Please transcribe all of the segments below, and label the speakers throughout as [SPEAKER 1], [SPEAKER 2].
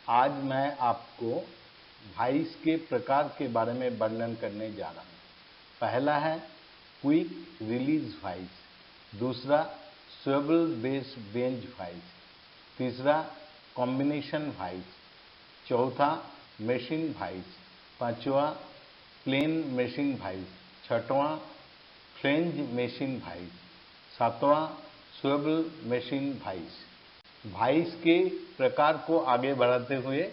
[SPEAKER 1] आज मैं आपको वाइस के प्रकार के बारे में वर्णन करने जा रहा हूँ। पहला है क्विक रिलीज वाइस, दूसरा स्वेबल बेस्ड बेंच वाइस, तीसरा कॉम्बिनेशन वाइस, चौथा मशीन वाइस, पांचवा प्लेन मशीन वाइस, छठवां फ्लेंज मशीन वाइस, सातवां स्वेबल मशीन वाइस। वाइस के प्रकार को आगे बढ़ाते हुए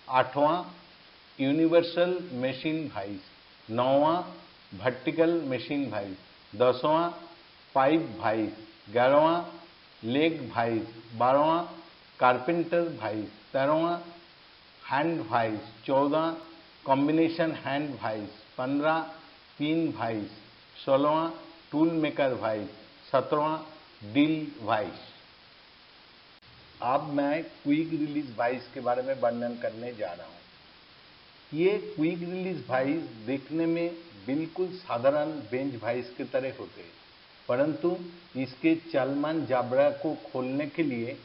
[SPEAKER 1] आठवां यूनिवर्सल मशीन वाइस, नौवां वर्टिकल मशीन वाइस, दसवां पाइप वाइस, 11वां लेग वाइस, 12वां कारपेंटर वाइस, 13वां हैंड वाइस, 14वां कॉम्बिनेशन हैंड वाइस, 15वां पिन वाइस, 16वां टूल मेकर वाइस, 17वां डील वाइस। अब मैं क्विक रिलीज वाइस के बारे में वर्णन करने जा रहा हूँ। ये क्विक रिलीज वाइस देखने में बिल्कुल साधारण बेंच वाइस की तरह होते हैं, परंतु इसके चलमान जाब्रा को खोलने के लिए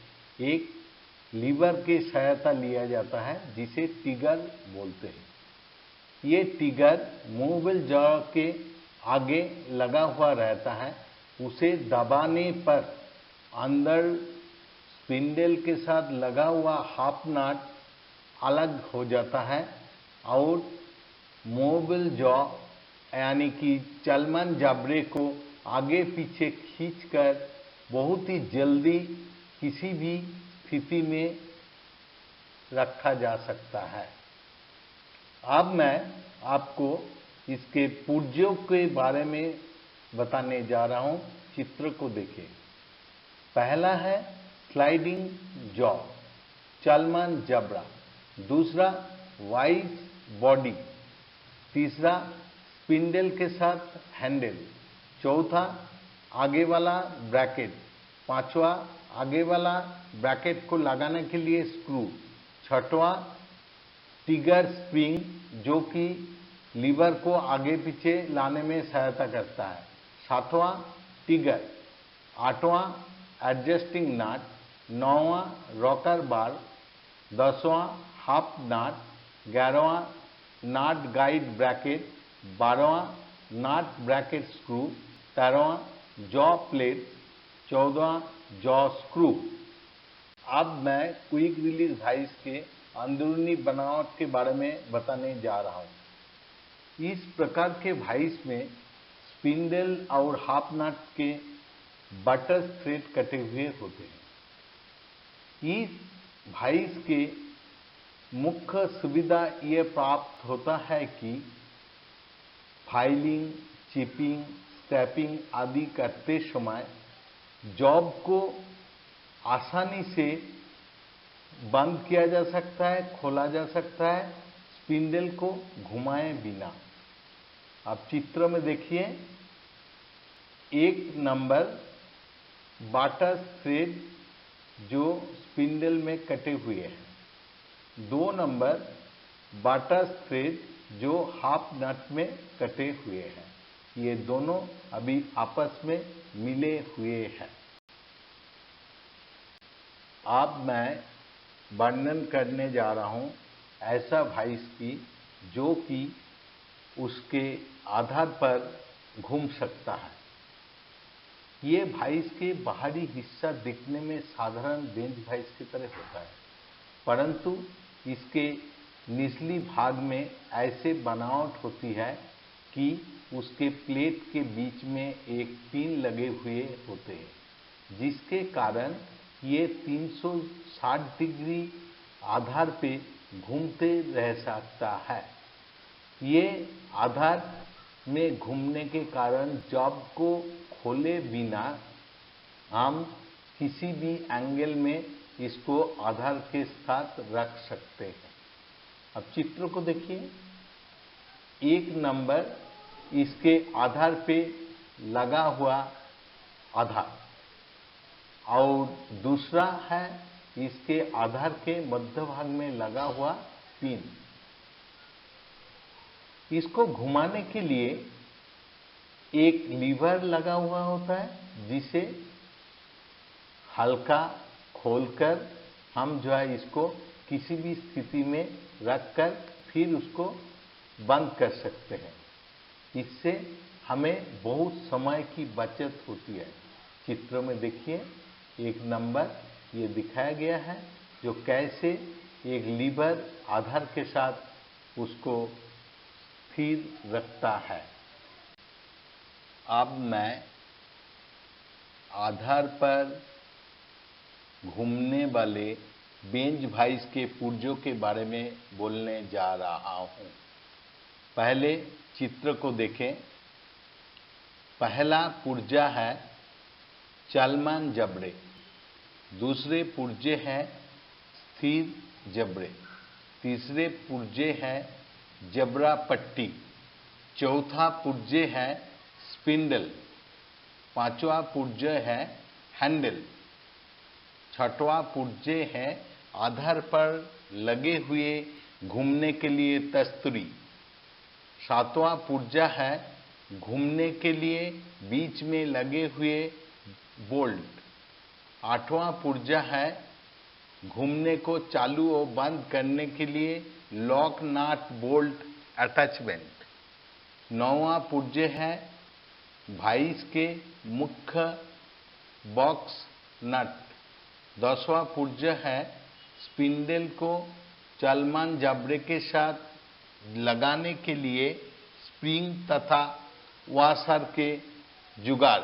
[SPEAKER 1] एक लीवर की सहायता लिया जाता है जिसे टिगर बोलते हैं। ये टिगर मूवेबल जॉ के आगे लगा हुआ रहता है। उसे दबाने पर अंदर स्पिंडल के साथ लगा हुआ हाफ नट अलग हो जाता है और मूवेबल जॉ यानी कि चलमान जाब्रे को आगे पीछे खींचकर बहुत ही जल्दी किसी भी स्थिति में रखा जा सकता है। अब मैं आपको इसके पुर्जों के बारे में बताने जा रहा हूं। चित्र को देखिए। पहला है स्लाइडिंग जॉ, चलमान जबड़ा, दूसरा वाइस बॉडी, तीसरा स्पिंडल के साथ हैंडल, चौथा आगे वाला ब्रैकेट, पांचवा आगे वाला ब्रैकेट को लगाने के लिए स्क्रू, छठवां टिगर स्प्रिंग जो कि लीवर को आगे पीछे लाने में सहायता करता है, सातवां टिगर, आठवां एडजस्टिंग नट, नौवां रॉकर बार, 10वां हाफ नट, 11वां नट गाइड ब्रैकेट, 12वां नट ब्रैकेट स्क्रू, 13वां जॉ प्लेट, 14वां जॉ स्क्रू। अब मैं क्विक रिलीज वाइस के अंदरूनी बनावट के बारे में बताने जा रहा हूं। इस प्रकार के वाइस में स्पिंडल और हाफ नट के बटर थ्रेड कटे हुए होते हैं। इस वाइस के मुख्य सुविधा यह प्राप्त होता है कि फाइलिंग, चिपिंग, स्टैपिंग आदि करते समय जॉब को आसानी से बंद किया जा सकता है, खोला जा सकता है, स्पिंडल को घुमाए बिना। आप चित्र में देखिए, एक नंबर बटर थ्रेड जो स्पिंडल में कटे हुए हैं, 2 नंबर बटर थ्रेड जो हाफ नट में कटे हुए हैं। ये दोनों अभी आपस में मिले हुए हैं। अब मैं वर्णन करने जा रहा हूं ऐसा वाइस की जो कि उसके आधार पर घूम सकता है। ये वाइस के बाहरी हिस्सा दिखने में साधारण बेंच वाइस की तरह होता है, परंतु इसके निचली भाग में ऐसे बनावट होती है कि उसके प्लेट के बीच में एक पिन लगे हुए होते हैं, जिसके कारण ये 360 डिग्री आधार पे घूमते रह सकता है। ये आधार में घूमने के कारण जॉब को खोले बिना हम किसी भी एंगल में इसको आधार के साथ रख सकते हैं। अब चित्र को देखिए। एक नंबर इसके आधार पे लगा हुआ आधार और दूसरा है इसके आधार के मध्य भाग में लगा हुआ पिन। इसको घुमाने के लिए एक लीवर लगा हुआ होता है जिसे हल्का खोलकर हम जो है इसको किसी भी स्थिति में रखकर फिर उसको बंद कर सकते हैं। इससे हमें बहुत समय की बचत होती है। चित्र में देखिए, एक नंबर ये दिखाया गया है जो कैसे एक लीवर आधार के साथ उसको स्थिर रखता है। अब मैं आधार पर घूमने वाले बेंच वाइस के पुर्जों के बारे में बोलने जा रहा हूं। पहले चित्र को देखें। पहला पुर्जा है चलमान जबड़े, दूसरे पुर्जे हैं स्थिर जबड़े, तीसरे पुर्जे हैं जबड़ा पट्टी, चौथा पुर्जे है स्पिंडल, पांचवा पुर्जे है हैंडल, छठवां पुर्जे है आधार पर लगे हुए घूमने के लिए तस्तुरी, सातवां पुर्जा है घूमने के लिए बीच में लगे हुए बोल्ट, आठवां पुर्जा है घूमने को चालू और बंद करने के लिए लॉक नट बोल्ट अटैचमेंट, नौवां पुर्जे है वाइस के मुख्य बॉक्स नट, दसवां पुर्जा है स्पिंडल को चलमान जबड़े के साथ लगाने के लिए स्प्रिंग तथा वाशर के जुगाड़।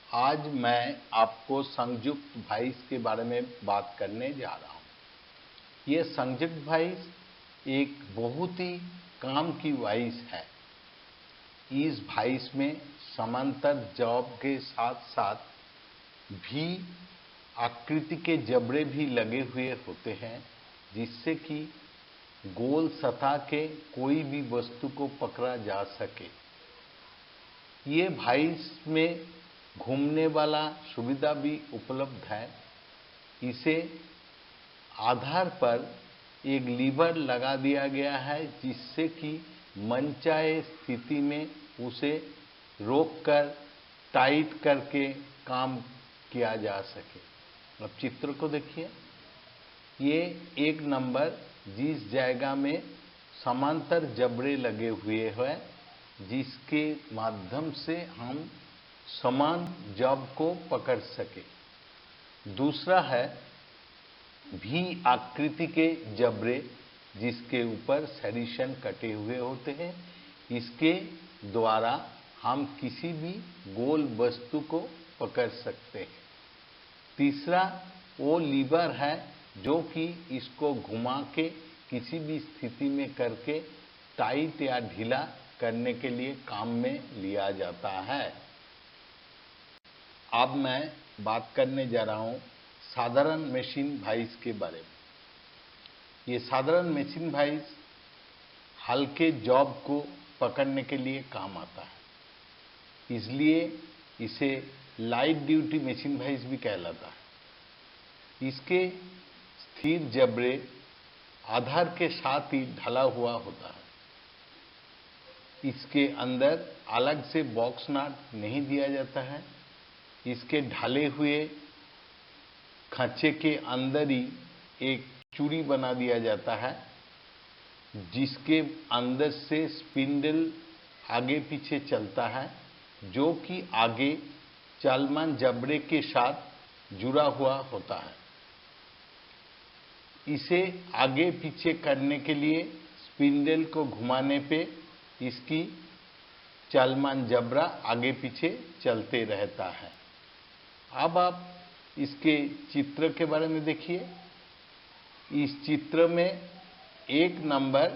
[SPEAKER 1] आज मैं आपको संयुक्त वाइस के बारे में बात करने जा रहा हूं। यह संयुक्त वाइस एक बहुत ही काम की वाइस है। इस वाइस में समांतर जॉब के साथ साथ भी आकृति के जबड़े भी लगे हुए होते हैं, जिससे कि गोल सतह के कोई भी वस्तु को पकड़ा जा सके। ये वाइस में घूमने वाला सुविधा भी उपलब्ध है। इसे आधार पर एक लीवर लगा दिया गया है, जिससे कि मनचाहे स्थिति में उसे रोककर टाइट करके काम किया जा सके। अब चित्र को देखिए। ये एक नंबर जिस जगह में समांतर जबड़े लगे हुए हैं, जिसके माध्यम से हम समान जॉब को पकड़ सके। दूसरा है भी आकृति के जबड़े, जिसके ऊपर सेडिशन कटे हुए होते हैं। इसके द्वारा हम किसी भी गोल वस्तु को पकड़ सकते हैं। तीसरा वो लीवर है जो कि इसको घुमा के किसी भी स्थिति में करके टाइट या ढीला करने के लिए काम में लिया जाता है। अब मैं बात करने जा रहा हूं साधारण मशीन वाइस के बारे में। ये साधारण मशीन वाइस हल्के जॉब को पकड़ने के लिए काम आता है, इसलिए इसे लाइट ड्यूटी मशीन वाइस भी कहलाता है। इसके स्थिर जबड़े आधार के साथ ही ढला हुआ होता है। इसके अंदर अलग से बॉक्स नट नहीं दिया जाता है। इसके ढले हुए खांचे के अंदर ही एक चूड़ी बना दिया जाता है, जिसके अंदर से स्पिंडल आगे पीछे चलता है, जो कि आगे चलमान जबड़े के साथ जुड़ा हुआ होता है। इसे आगे पीछे करने के लिए स्पिंडल को घुमाने पे इसकी चलमान जबड़ा आगे पीछे चलते रहता है। अब आप इसके चित्र के बारे में देखिए। इस चित्र में एक नंबर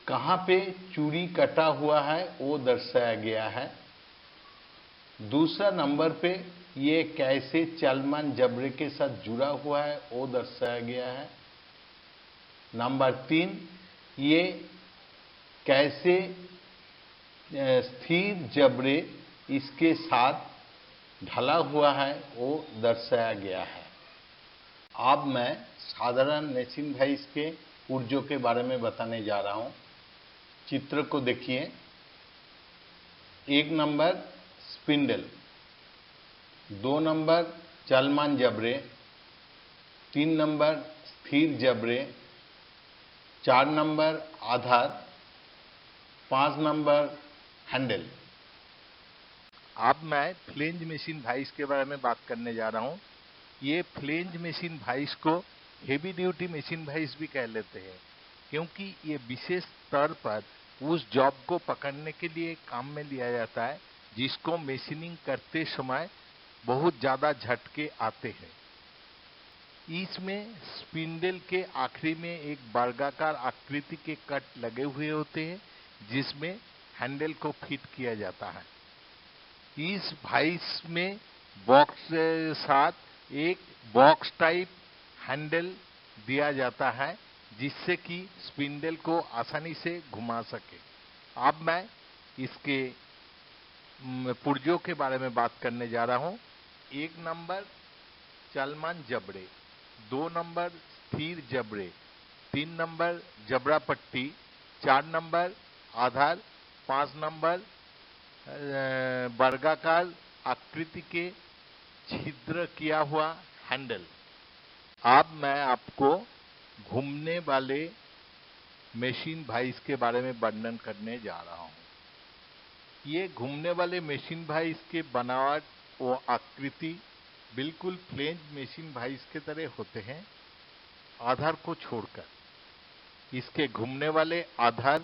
[SPEAKER 1] कहाँ पे चूड़ी कटा हुआ है वो दर्शाया गया है। दूसरा नंबर पे ये कैसे चलमान जबड़े के साथ जुड़ा हुआ है वो दर्शाया गया है। नंबर 3 ये कैसे स्थिर जबड़े इसके साथ ढला हुआ है वो दर्शाया गया है। अब मैं साधारण मशीन वाइस के पुर्जों के बारे में बताने जा रहा हूं। चित्र को देखिए। एक नंबर स्पिंडल, 2 नंबर चलमान जबड़े, 3 नंबर स्थिर जबड़े, 4 नंबर आधार, 5 नंबर हैंडल। अब मैं फ्लेंज मशीन भाइस के बारे में बात करने जा रहा हूं। ये फ्लेंज मशीन भाइस को हेवी ड्यूटी मशीन भाइस भी कह लेते हैं, क्योंकि ये विशेष स्तर पर उस जॉब को पकड़ने के लिए काम में लिया जाता है जिसको मशीनिंग करते समय बहुत ज्यादा झटके आते हैं। इसमें स्पिंडल के आखिरी में एक वर्गाकार आकृति के कट लगे हुए होते हैं जिसमें हैंडल को फिट किया जाता है। इस भाइस में बॉक्स के साथ एक बॉक्स टाइप हैंडल दिया जाता है जिससे कि स्पिंडल को आसानी से घुमा सके। अब मैं इसके पुर्जों के बारे में बात करने जा रहा हूं। 1 नंबर चलमान जबड़े, 2 नंबर स्थिर जबड़े, 3 नंबर जबड़ा पट्टी, 4 नंबर आधार, 5 नंबर वर्गाकार आकृति के छिद्र किया हुआ हैंडल। अब मैं आपको घूमने वाले मशीन भाइस के बारे में वर्णन करने जा रहा हूं। ये घूमने वाले मशीन भाइस के बनावट व आकृति बिल्कुल फ्लेंज मशीन भाइस के तरह होते हैं, आधार को छोड़कर। इसके घूमने वाले आधार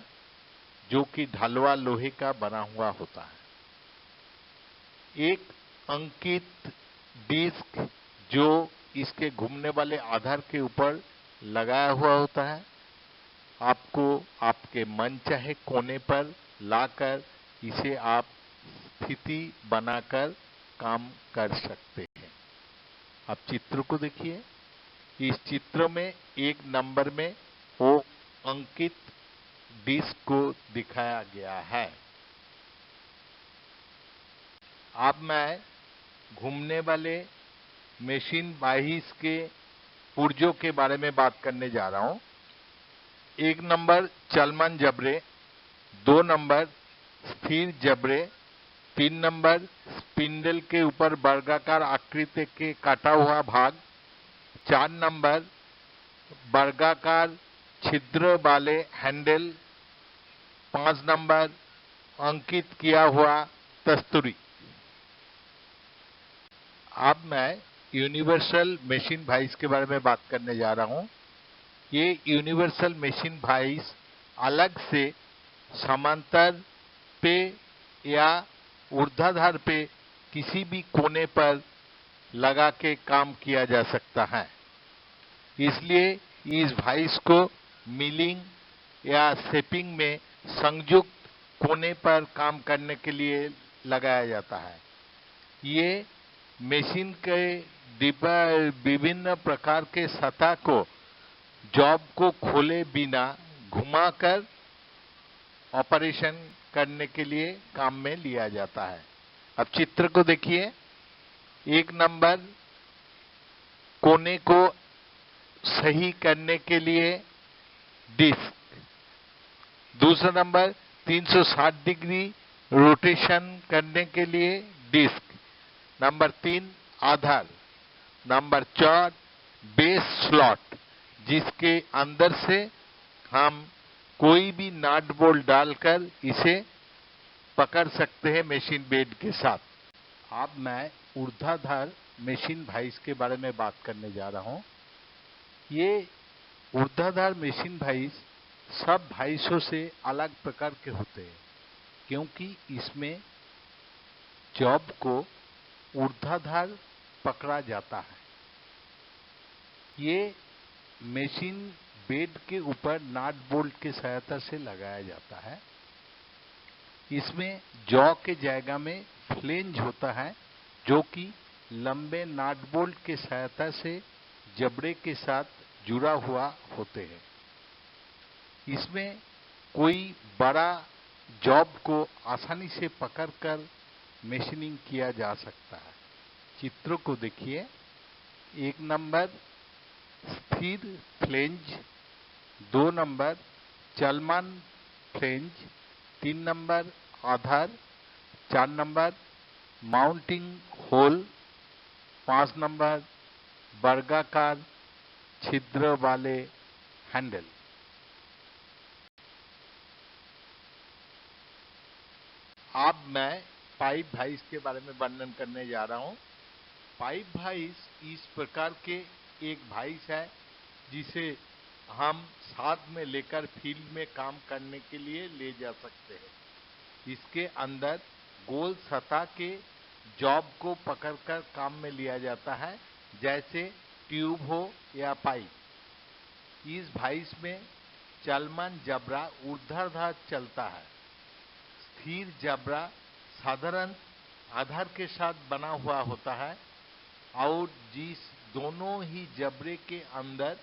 [SPEAKER 1] जो कि ढलवा लोहे का बना हुआ होता है, एक अंकित डिस्क जो इसके घूमने वाले आधार के ऊपर लगाया हुआ होता है, आपको आपके मन चाहे कोने पर लाकर इसे आप स्थिति बनाकर काम कर सकते हैं। आप चित्र को देखिए। इस चित्र में 1 नंबर में वो अंकित डिस्क को दिखाया गया है। अब मैं घूमने वाले मशीन भाइस के पुर्जों के बारे में बात करने जा रहा हूं। 1 नंबर चलमान जबड़े, 2 नंबर स्थिर जबड़े, 3 नंबर स्पिंडल के ऊपर वर्गाकार आकृति के काटा हुआ भाग, 4 नंबर वर्गाकार छिद्र वाले हैंडल, 5 नंबर अंकित किया हुआ तस्तुरी। अब मैं यूनिवर्सल मशीन भाइस के बारे में बात करने जा रहा हूं। ये यूनिवर्सल मशीन भाइस अलग से समांतर पे या ऊर्ध्वाधर पे किसी भी कोने पर लगा के काम किया जा सकता है। इसलिए इस भाइस को मिलिंग या शेपिंग में संयुक्त कोने पर काम करने के लिए लगाया जाता है। ये मशीन के विभिन्न प्रकार के सतह को जॉब को खोले बिना घुमाकर ऑपरेशन करने के लिए काम में लिया जाता है। अब चित्र को देखिए। 1 नंबर कोने को सही करने के लिए डिस्क, दूसरा नंबर 360 डिग्री रोटेशन करने के लिए डिस्क, नंबर 3 आधार, नंबर 4 बेस स्लॉट जिसके अंदर से हम कोई भी नट बोल्ट डालकर इसे पकड़ सकते हैं मशीन बेड के साथ। अब मैं ऊर्ध्वाधर मशीन भाइस के बारे में बात करने जा रहा हूं। ये ऊर्ध्वाधर मशीन भाइस सब भाइसों से अलग प्रकार के होते हैं, क्योंकि इसमें जॉब को ऊर्ध्वाधर पकड़ा जाता है। ये मशीन बेड के ऊपर नट बोल्ट की सहायता से लगाया जाता है। इसमें जॉ के जगह में फ्लेंज होता है जो कि लंबे नट बोल्ट की सहायता से जबड़े के साथ जुड़ा हुआ होते हैं। इसमें कोई बड़ा जॉब को आसानी से पकड़कर मशीनिंग किया जा सकता है। चित्र को देखिए। 1 नंबर स्थिर फ्लेंज, 2 नंबर चलमान फ्लेंज, 3 नंबर आधार, 4 नंबर माउंटिंग होल, 5 नंबर वर्गाकार छिद्र वाले हैंडल। अब मैं पाइप वाइज के बारे में वर्णन करने जा रहा हूं। पाइप वाइज इस प्रकार के एक वाइज है जिसे हम साथ में लेकर फील्ड में काम करने के लिए ले जा सकते हैं। इसके अंदर गोल सतह के जॉब को पकड़कर काम में लिया जाता है, जैसे ट्यूब हो या पाइप। इस वाइज में चलमान जबड़ा ऊर्ध्वाधर चलता है। स्थिर जबड़ा साधारण आधार के साथ बना हुआ होता है और जिस दोनों ही जबड़े के अंदर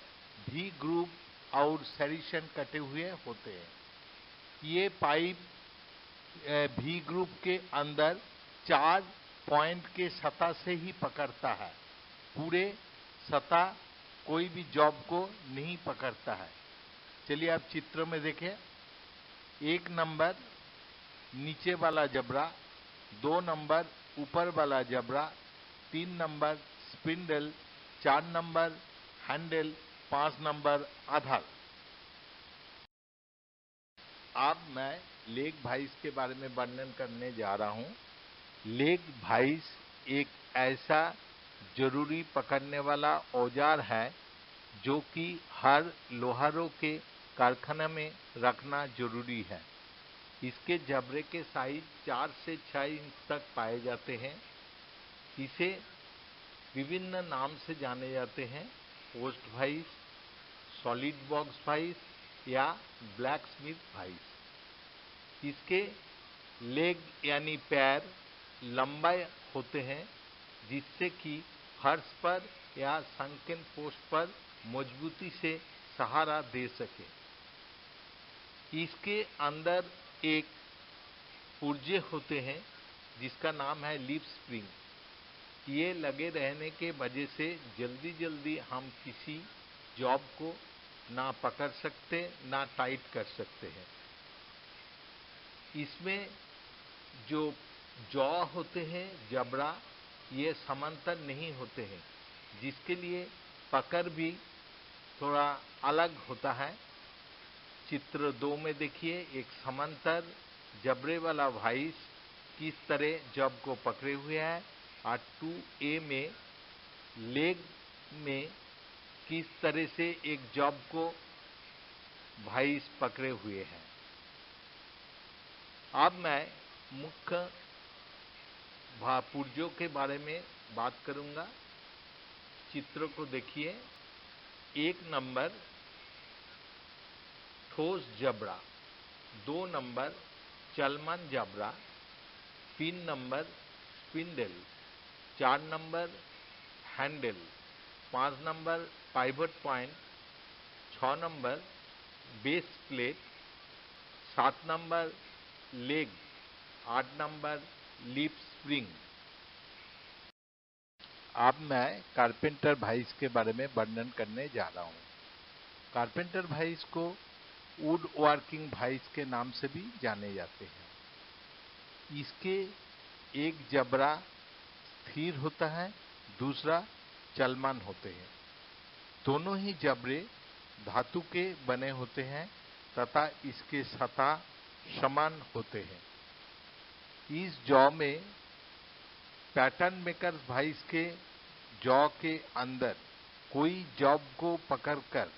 [SPEAKER 1] भी ग्रुप और सेरिशन कटे हुए होते हैं। ये पाइप भी ग्रुप के अंदर 4 पॉइंट के सतह से ही पकड़ता है, पूरे सतह कोई भी जॉब को नहीं पकड़ता है। चलिए आप चित्र में देखें। 1 नंबर नीचे वाला जबड़ा, 2 नंबर ऊपर वाला जबड़ा, 3 number spindle, 4 number handle, 5 number आधार। अब मैं लेग वाइज के बारे में वर्णन करने जा रहा हूं। लेग वाइज एक ऐसा जरूरी पकड़ने वाला औजार है जो कि हर लोहारों के कारखाना में रखना जरूरी है। इसके जबड़े के साइज 4 से 6 इंच तक पाए जाते हैं। इसे विभिन्न नाम से जाने जाते हैं, post wise, solid box wise या ब्लैक स्मिथ वाइज। इसके लेग यानी पैर लंबे होते हैं जिससे कि फर्श पर या संकीर्ण पोस्ट पर मजबूती से सहारा दे सके। इसके अंदर एक पुर्जे होते हैं जिसका नाम है लिप स्प्रिंग। ये लगे रहने के वजह से जल्दी जल्दी हम किसी जॉब को ना पकड़ सकते ना टाइट कर सकते हैं। इसमें जो जॉ होते हैं, जबड़ा, ये समांतर नहीं होते हैं, जिसके लिए पकड़ भी थोड़ा अलग होता है। चित्र 2 में देखिए, एक समांतर जबड़े वाला वाइज किस तरह जॉब को पकड़े हुए है और 2A में लेग में किस तरह से एक जॉब को वाइज पकड़े हुए हैं। अब मैं मुख्य पुर्जों के बारे में बात करूंगा। चित्र को देखिए। 1 नंबर ठोस जबड़ा, 2 नंबर चलमान जबड़ा, 3 number spindle, 4 number handle, 5 number pivot point, 6 number base plate, 7 number leg, 8 number lip spring. अब मैं कारपेंटर वाइज के बारे में वर्णन करने जा रहा हूं। कारपेंटर वाइज को वुड वर्किंग वाइज के नाम से भी जाने जाते हैं। इसके एक जबड़ा स्थिर होता है, दूसरा चलमान होते हैं। दोनों ही जबड़े धातु के बने होते हैं तथा इसके सतह समान होते हैं। इस जॉ में पैटर्न मेकर वाइज के जॉ के अंदर कोई जॉब को पकड़कर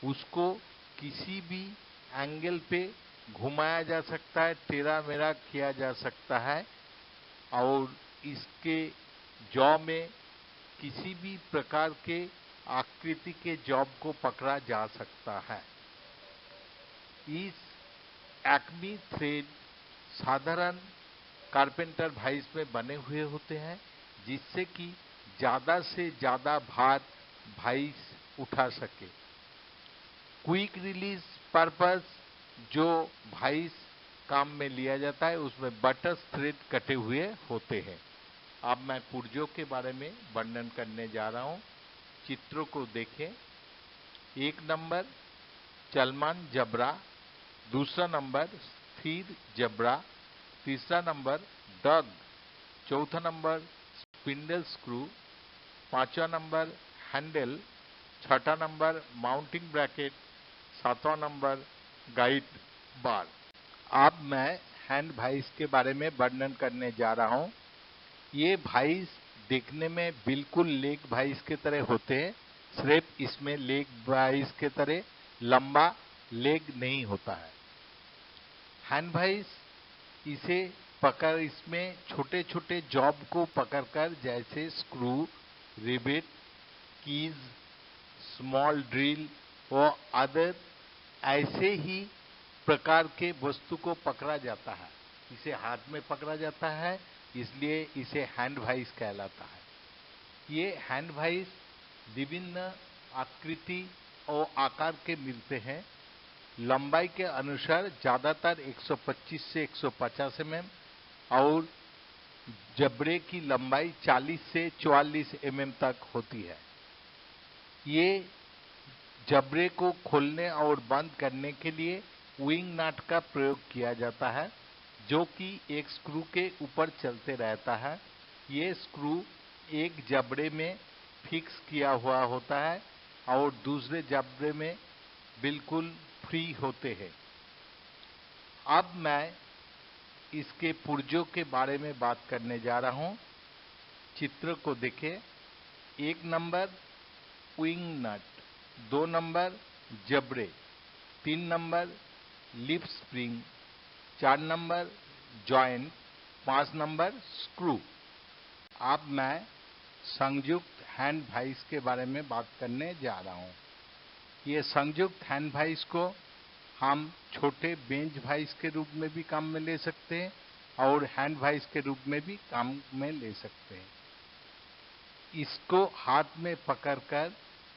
[SPEAKER 1] उसको किसी भी एंगल पे घुमाया जा सकता है, टेढ़ा मेढ़ा किया जा सकता है और इसके जॉ में किसी भी प्रकार के आकृति के जॉब को पकड़ा जा सकता है। इस एक्मी थ्रेड साधारण कारपेंटर वाइज में बने हुए होते हैं जिससे कि ज्यादा से ज्यादा भार वाइज उठा सके। क्विक रिलीज पर्पस जो वाइज काम में लिया जाता है उसमें बटस थ्रेड कटे हुए होते हैं। अब मैं पुर्जों के बारे में वर्णन करने जा रहा हूं। चित्रों को देखें। 1 नंबर चलमान जबड़ा, दूसरा नंबर स्थिर जबड़ा, तीसरा नंबर डग, चौथा नंबर स्पिंडल स्क्रू, 5वां नंबर हैंडल,
[SPEAKER 2] छठा नंबर माउंटिंग ब्रैकेट, सातवां नंबर गाइड बार। अब मैं हैंड वाइज के बारे में वर्णन करने जा रहा हूं। ये वाइज देखने में बिल्कुल लेग वाइज के तरह होते हैं, सिर्फ इसमें लेग वाइज के तरह लंबा लेग नहीं होता है। हैंड वाइज इसे पकड़, इसमें छोटे छोटे जॉब को पकड़कर, जैसे स्क्रू, रिबिट, कीज, स्मॉल ड्रिल और अदर ऐसे ही प्रकार के वस्तु को पकड़ा जाता है। इसे हाथ में पकड़ा जाता है, इसलिए इसे हैंड वाइज कहलाता है। ये हैंड वाइज विभिन्न आकृति और आकार के मिलते हैं। लंबाई के अनुसार ज्यादातर 125 से 150 mm और जबड़े की लंबाई 40 से 44 mm तक होती है। ये जबड़े को खोलने और बंद करने के लिए विंग नट का प्रयोग किया जाता है, जो कि एक स्क्रू के ऊपर चलते रहता है। ये स्क्रू एक जबड़े में फिक्स किया हुआ होता है और दूसरे जबड़े में बिल्कुल फ्री होते हैं। अब मैं इसके पुर्जों के बारे में बात करने जा रहा हूं। चित्र को देखें। 1 नंबर विंग नट, 2 नंबर जबड़े, 3 number lip spring, 4 number joint, 5 number screw. अब मैं संयुक्त हैंड वाइज के बारे में बात करने जा रहा हूं। ये संयुक्त हैंड वाइज को हम छोटे बेंच वाइज के रूप में भी काम में ले सकते हैं और हैंड वाइज के रूप में भी काम में ले सकते हैं। इसको हाथ में पकड़कर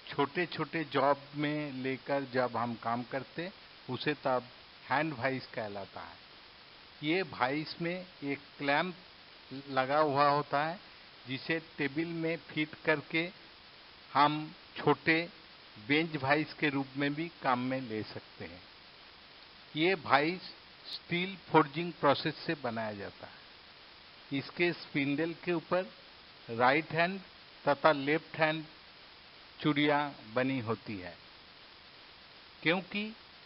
[SPEAKER 2] छोटे छोटे जॉब में लेकर जब हम काम करते उसे तब हैंड वाइज कहलाता है। ये वाइज में एक क्लैंप लगा हुआ होता है, जिसे टेबल में फिट करके हम छोटे बेंच वाइज के रूप में भी काम में ले सकते हैं। ये वाइज स्टील फोर्जिंग प्रोसेस से बनाया जाता है। इसके स्पिंडल के ऊपर राइट हैंड तथा लेफ्ट हैंड चूड़ियां बनी होती है। क्योंकि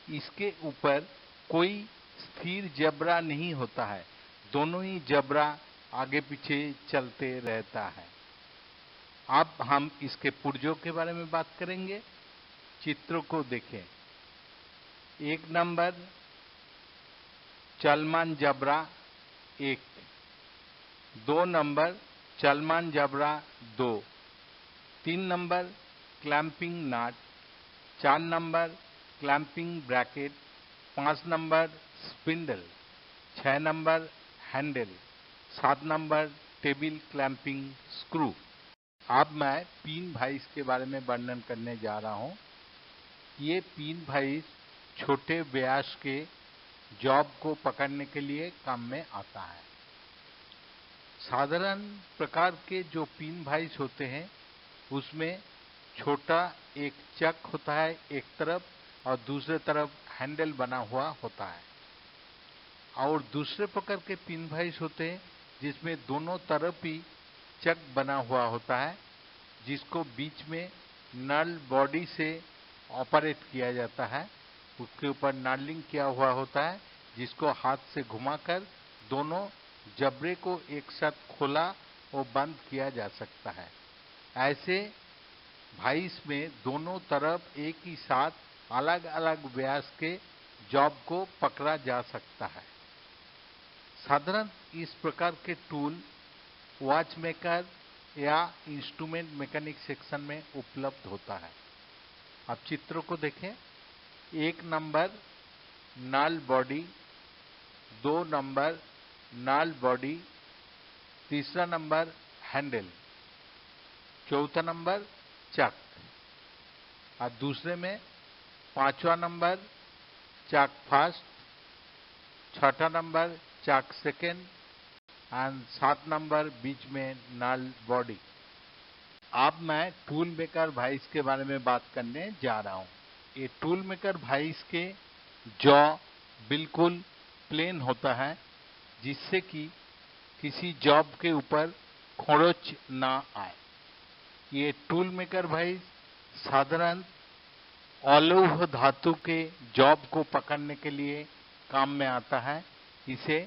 [SPEAKER 2] इसके ऊपर कोई स्थिर जबड़ा नहीं होता है, दोनों ही जबड़ा आगे पीछे चलते रहता है। अब हम इसके पुर्जों के बारे में बात करेंगे। चित्रों को देखें। 1 नंबर चलमान जबड़ा 1, 2 नंबर चलमान जबड़ा 2, 3 नंबर क्लैंपिंग नट, 4 number clamping bracket, 5 number spindle, 6 number handle, 7 number table clamping screw. अब मैं पिन वाइज के बारे में वर्णन करने जा रहा हूं। ये पिन वाइज छोटे व्यास के जॉब को पकड़ने के लिए काम में आता है। साधारण प्रकार के जो पिन वाइज होते हैं उसमें छोटा एक चक होता है एक तरफ और दूसरे तरफ हैंडल बना हुआ होता है। और दूसरे प्रकार के पिन वाइज होते हैं जिसमें दोनों तरफ ही चक बना हुआ होता है, जिसको बीच में नल बॉडी से ऑपरेट किया जाता है। उसके ऊपर नलिंग किया हुआ होता है, जिसको हाथ से घुमाकर दोनों जबड़े को एक साथ खोला और बंद किया जा सकता है। ऐसे वाइज में दोनों तरफ एक ही साथ अलग अलग व्यास के जॉब को पकड़ा जा सकता है। साधारण इस प्रकार के टूल वॉच मेकर या इंस्ट्रूमेंट मैकेनिक सेक्शन में उपलब्ध होता है। अब चित्रों को देखें। 1 नंबर नल बॉडी, 2 नंबर नल बॉडी, तीसरा नंबर हैंडल, चौथा नंबर चक और दूसरे में 5वां नंबर चक फर्स्ट, 6ठा number chuck second and 7 number बीच में नल बॉडी। अब मैं टूल मेकर वाइज के बारे में बात करने जा रहा हूं। ये टूल मेकर वाइज के जॉ बिल्कुल प्लेन होता है, जिससे कि किसी जॉब के ऊपर खरोंच ना आए। ये टूल मेकर वाइज साधारण अलौह धातु के जॉब को पकड़ने के लिए काम में आता है। इसे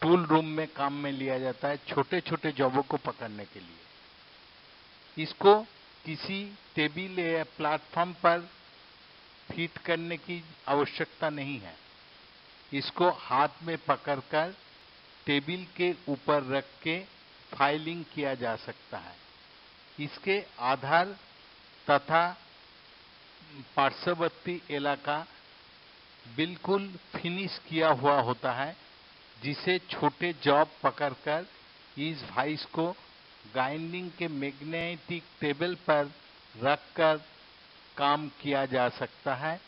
[SPEAKER 2] टूल रूम में काम में लिया जाता है छोटे छोटे जॉबों को पकड़ने के लिए। इसको किसी टेबल या प्लेटफॉर्म पर फिट करने की आवश्यकता नहीं है। इसको हाथ में पकड़कर टेबल के ऊपर रख के फाइलिंग किया जा सकता है। इसके आधार तथा पार्श्ववर्ती इलाका बिल्कुल फिनिश किया हुआ होता है, जिसे छोटे जॉब पकड़कर इस वाइस को ग्राइंडिंग के मैग्नेटिक टेबल पर रखकर काम किया जा सकता है।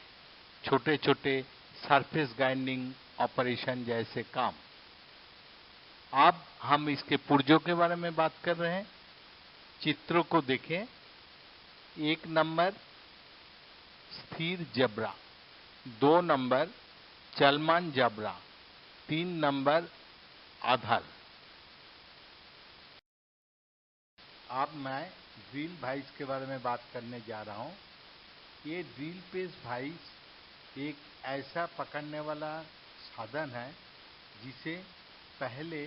[SPEAKER 2] छोटे छोटे सरफेस ग्राइंडिंग ऑपरेशन जैसे काम। अब हम इसके पुर्जों के बारे में बात कर रहे हैं। चित्रों को देखें। 1 नंबर स्थिर जबरा, 2 नंबर चलमान जबरा, 3 नंबर आधार। अब मैं ड्रिल वाइस के बारे में बात करने जा रहा हूं। ये ड्रिल प्रेस वाइस एक ऐसा पकड़ने वाला साधन है जिसे पहले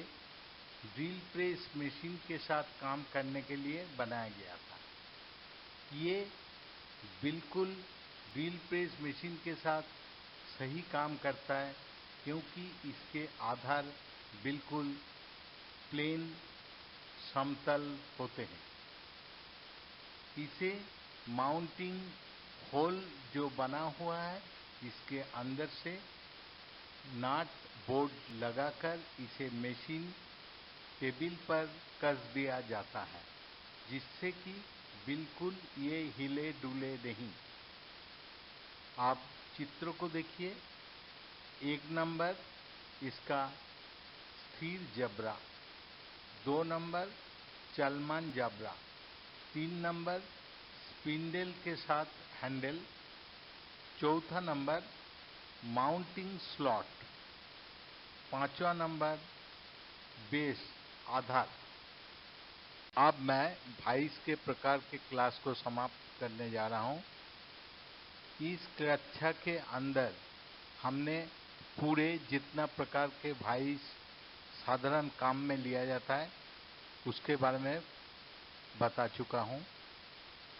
[SPEAKER 2] ड्रिल प्रेस मशीन के साथ काम करने के लिए बनाया गया था। ये बिल्कुल ड्रिल प्रेस मशीन के साथ सही काम करता है, क्योंकि इसके आधार बिल्कुल प्लेन समतल होते हैं। इसे माउंटिंग होल जो बना हुआ है, इसके अंदर से नट बोल्ट लगाकर इसे मशीन टेबल पर कस दिया जाता है, जिससे कि बिल्कुल ये हिले डुले नहीं। आप चित्र को देखिए। 1 नंबर इसका स्थिर जबरा, 2 नंबर चलमान जबरा, 3 नंबर स्पिंडल के साथ हैंडल, 4था नंबर माउंटिंग स्लॉट, 5वां नंबर बेस आधार। अब मैं वाइस के प्रकार के क्लास को समाप्त करने जा रहा हूं। इस कक्षा के अंदर हमने पूरे जितना प्रकार के वाइस साधारण काम में लिया जाता है उसके बारे में बता चुका हूं।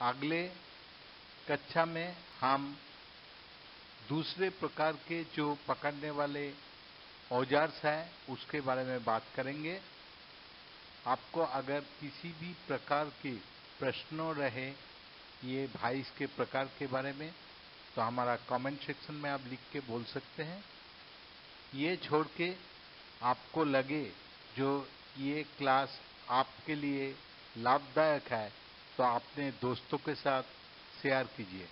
[SPEAKER 2] अगले कक्षा में हम दूसरे प्रकार के जो पकड़ने वाले औजार्स हैं उसके बारे में बात करेंगे। आपको अगर किसी भी प्रकार के प्रश्नों रहे ये वाइस के प्रकार के बारे में, तो हमारा कमेंट सेक्शन में आप लिख के बोल सकते हैं। ये छोड़ के आपको लगे जो ये क्लास आपके लिए लाभदायक है, तो अपने दोस्तों के साथ शेयर कीजिए।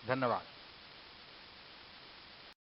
[SPEAKER 2] धन्यवाद।